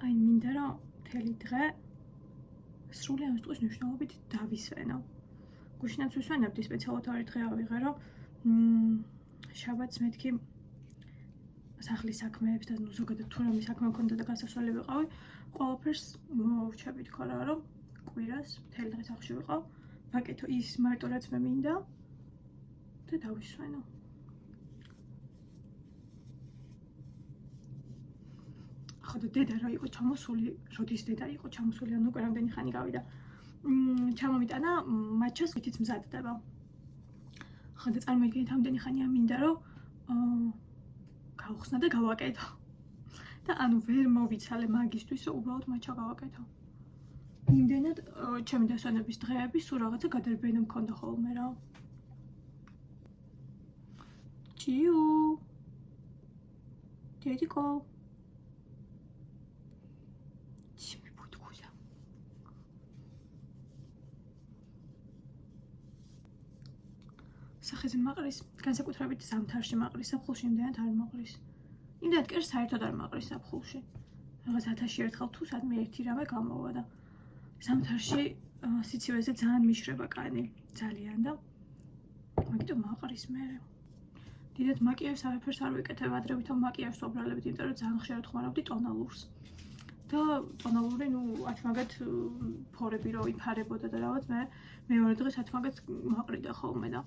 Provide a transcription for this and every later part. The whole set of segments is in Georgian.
აი მინდა რომ მთელი დღე სრული ამ სიტყვის მნიშვნელობით დავისვენო. გუშინაც ვისვენებდი სპეციალურად ორი დღე ავიღე რომ შაბათს მეთქი სახლის საქმეებს და ზოგადად თუ რამე საქმე მქონდა და გასასვლელი ვიყავი, ყველაფერს მოვჩები თქო რა რომ კვირას მთელი დღე სახლში ვიყავ, ვაკეთო ის მარტო რაც მე მინდა და დავისვენო. ხოდა დედა რა იყო ჩამოსული, როდის დედა იყო ჩამოსული, ანუ უკვე რამდენი ხანი გავიდა. ჩამომიტანა მაჩას ვითიც მზადდება. ხოდა წარმოიდგინეთ ამდენი ხანია მინდა რომ გავხსნა და გავაკეთო. და ანუ ვერ მოვიცალე მაგისთვის რომ უბრალოდ მაჩა გავაკეთო. იმდენად ჩემი დასვენების დღეები სულ რაღაცა გადარბენა მქონდა ხოლმე რა. ჩიუ. დედიკო. სახეზე მაყრის, განსაკუთრებით ზამთარში მაყრის, ზაფხულში იმდენად არ მაყრის. იმდენად კი საერთოდ არ მაყრის ზაფხულში. რაღაც 1000-ში ერთხელ თუ სადმე ერთი რამე გამოვა და ზამთარში სიცივეზე ძალიან მიშრება კანი, ძალიან და მაგიტომ მაყრის მე. დიდად მაკიაჟს არაფერს არ ვიკეთებ, ადრე ვითომ მაკიაჟს ვაბრალებით, იმიტომ რომ ძალიან ხშირად ხმარავდი ტონალურს. და ტონალური, ათმაგად ფორები რო იფარებოდა და რაღაც მე მეორე დღეს ათმაგად მაყრიდა ხოლმე და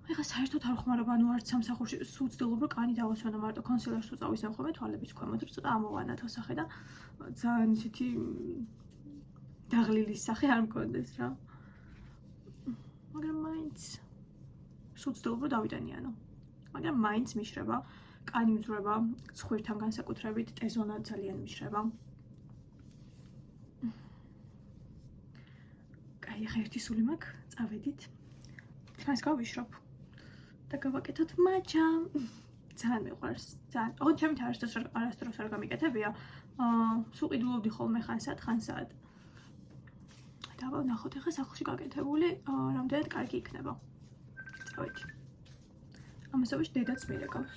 ეხლა საერთოდ არ ვხმარობ, ანუ არც სამსახურში სულ ვცდილობ რომ კანი დავასვენო, მარტო კონსილერს უწავისებ ხოლმე თვალების ქვემოთ, რომ ცოტა ამოვანათ სახე და ძალიან ისეთი დაღლილის სახე არ მქონდეს რა. მაგრამ მაინც სულ ვცდილობ რომ დავიტანიანო. მაგრამ მაინც მიშრება, კანი მძვრება, ცხვირთან განსაკუთრებით ტეზონა ძალიან მიშრება. კაი, ახლა ერთი სული მაქვს, წავედით. თქვენს გავიშრობ. და გავაკეთოთ მაჩა. ძალიან მიყვარს, ძალიან. ოღონდ ჩემით არასდროს არ გამიკეთებია. სულ ყიდულობდი ხოლმე ხანსად. და ვნახოთ ახლა სახლში გაკეთებული, რამდენად კარგი იქნება. წავედი. ამასობაში დედაც მირეკავს.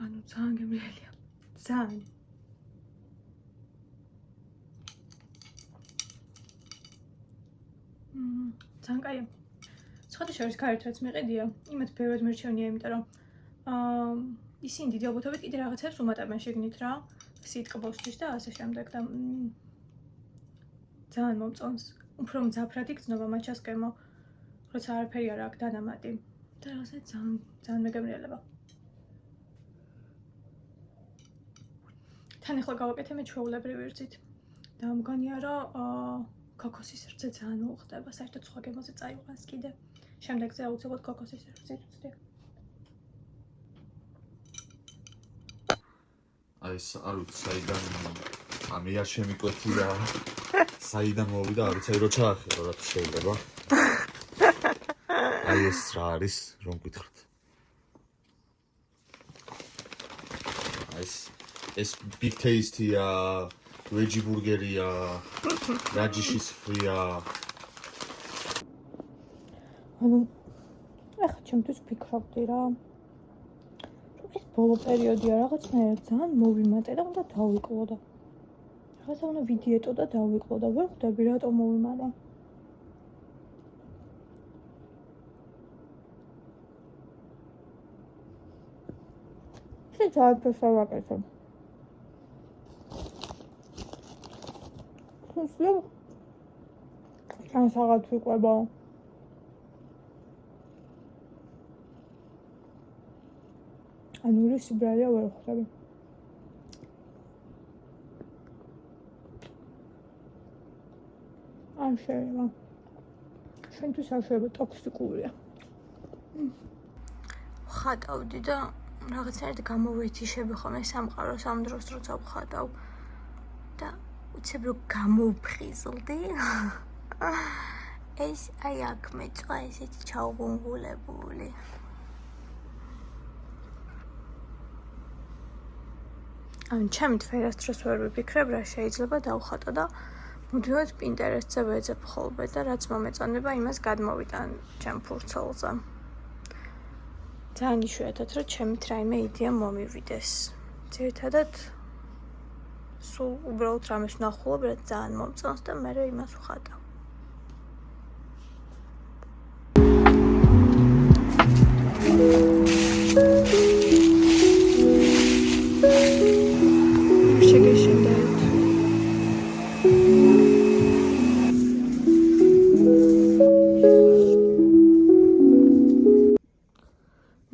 ანუ ძალიან გემრიელია. ძალიან. ძალიან კაია. სხვათა შორის გარეთ რაც მიყიდია, იმათ ბევრად მერჩევნია, იმიტომ რომ ისინი დიდი ალბათობით კიდე რაღაცებს უმატებენ შიგნით რა, სიტკბოსთვის და ასე შემდეგ და ძალიან მომწონს. უფრო მძაფრად იქცნობა მაჩას გემო, როცა არაფერი არ აქვს დანამატი. და რაღაცა ძალიან მეგემრიელება. თან ახლა გავაკეთე მე ჩვეულებრივი რძით და მგონია რომ ქოქოსის რძე ძალიან უხდება, საერთოდ სხვა გემოზე წაიყვანს კიდე. შემდეგზე აუცილებლად ქოქოსის რძით ვწდე. აი არ ვიცი საიდან ამი არ შემიკვეთი და საიდან მოვიდა, არ ვიცი რო ჩაახერო რა შეიძლება. აი ეს რა არის, რომ გითხრათ. ეს big tasty-ია, veggie burger-ია, რაჯიშის ფრია. ანუ ახლა ჩემთვის ვფიქრობდი რა. ეს ბოლო პერიოდია რაღაცნაირად ძალიან მოვიმატე და უნდა დავიკლო და რაღაცა უნდა ვიდიეტო და დავიკლო და ვერ ხვდები რატომ მოვიმატე. საერთოდ არ ვაკეთებ. სულ ან საღათ ვიყვება. ანური სიბრალია ვერ ხვდები. არ შეიძლება. ჩვენთვის არ შეიძლება ტოქსიკურია. ხატავდი და რაღაცნაირად გამოვეთიშები ხოლმე სამყაროს ამ დროს როცა ვხატავ და უცებ რომ გამოვფხიზლდი. ეს აი აქ მეწვა ესეთი ჩაუღუნღულებული. ან ჩემი თვერასდროს ვერ ვიფიქრებ რა შეიძლება დავხატო და მუდმივად პინტერესტზე ვეძებ ხოლმე და რაც მომეწონება იმას გადმოვიტან ჩემ ფურცელზე. ძალიან იშვიათად რომ ჩემით რაიმე იდეა მომივიდეს. ძირითადად სულ უბრალოდ რამეს ვნახულობ, რაც ძალიან მომწონს და მე იმას ვხატავ.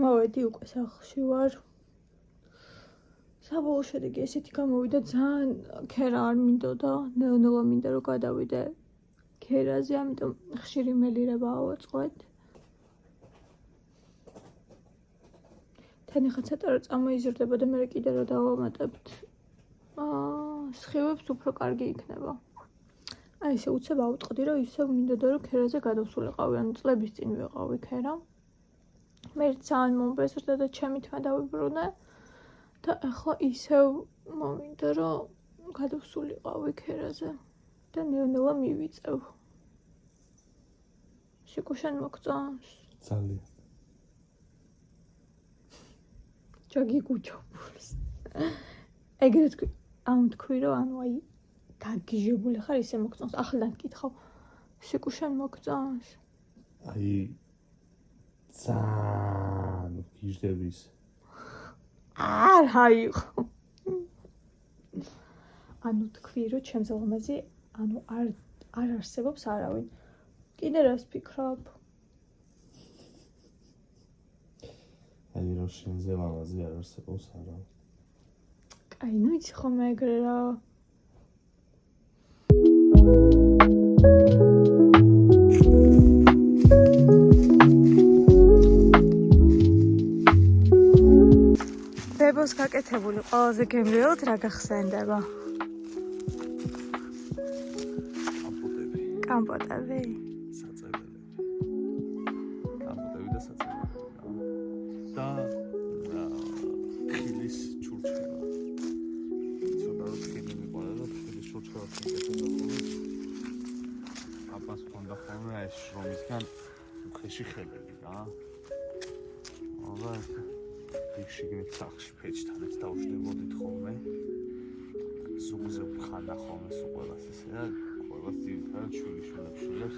მოვედი უკვე სახლში ვარ. საბოლოო შედეგი ესეთი გამოვიდა, ძალიან ქერა არ მინდოდა, ნელ-ნელა მინდა რომ გადავიდე ქერაზე, ამიტომ ხშირი მელირება ავაწყვეთ. თან ახლა ცოტა რომ წამოიზრდება და მე კიდე რომ დავამატებთ სხივებს უფრო კარგი იქნება. აი ესე უცებ ავუტყდი რომ ისევ მინდოდა რომ ქერაზე გადავსულიყავი, ანუ წლების წინ ვიყავი ქერა. მე ძალიან მომბეზრდა და ჩემი თმა დავიბრუნე და ახლა ისევ მომინდა რომ გადავსულიყავი ქერაზე და ნელ-ნელა მივიწევ. სიკუშენ მოგწონს? ძალიან. ჩაგიგუჯობულს. ეგრე თქვი, თქვი რომ ანუ აი გაგიჟებული ხარ ისე მოგწონს. ახლიდან გკითხავ, სიკუშენ მოგწონს? აი ძალიან გიჟდების. არა იყო. ანუ თქვი რომ ჩემს ლამაზი ანუ არ არსებობს არავინ. კიდე რას ფიქრობ? აი რომ შენზე ლამაზი არ არსებობს არავინ. კაი, ნუ იცი ხომ ეგრე რა. ბებოს გაკეთებული ყველაზე გემრიელად რა გახსენდება? კამპოტები. საწებელები. კამპოტები და საწებელები. და ხილის ჩურჩხელა. ცოტა რომ ხილი მიყვარა და ხილის ჩურჩხელა შეგეცდა ხოლმე. აბას კონდა ხოლმე ეს შრომისგან უხეში ხელები რა. აბა შიგნით სახში ფეჭთანაც დავშლებოდით ხოლმე. ზუგზე ვხანა ხოლმე სულ ყველას ესე რა. ყველას ძირითადად შვილებს.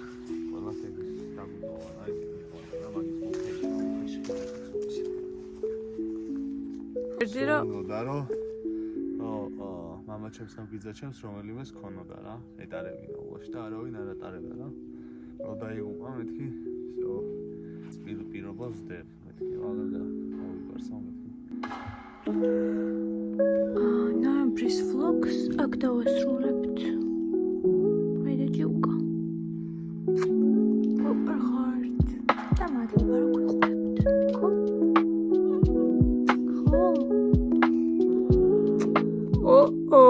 ყველას ეგრე დაგუგოვა. აი და მაგის მოფეჭი ხეში. და რომ მამა ჩემს ნაგიძა ჩემს რომელიმეს ქონოდა რა. ეტარებინა ულაში და არავინ არ ატარებდა რა. რო დაიღუპა მეთქი ისო პირობას ვდებ მეთქი აღარ და ნოემბრის vlogs აქ დავასრულებთ. მე ჯუკა. უპერხართ. და მადლობა რომ გვიყვებთ. ხო? ო-ო.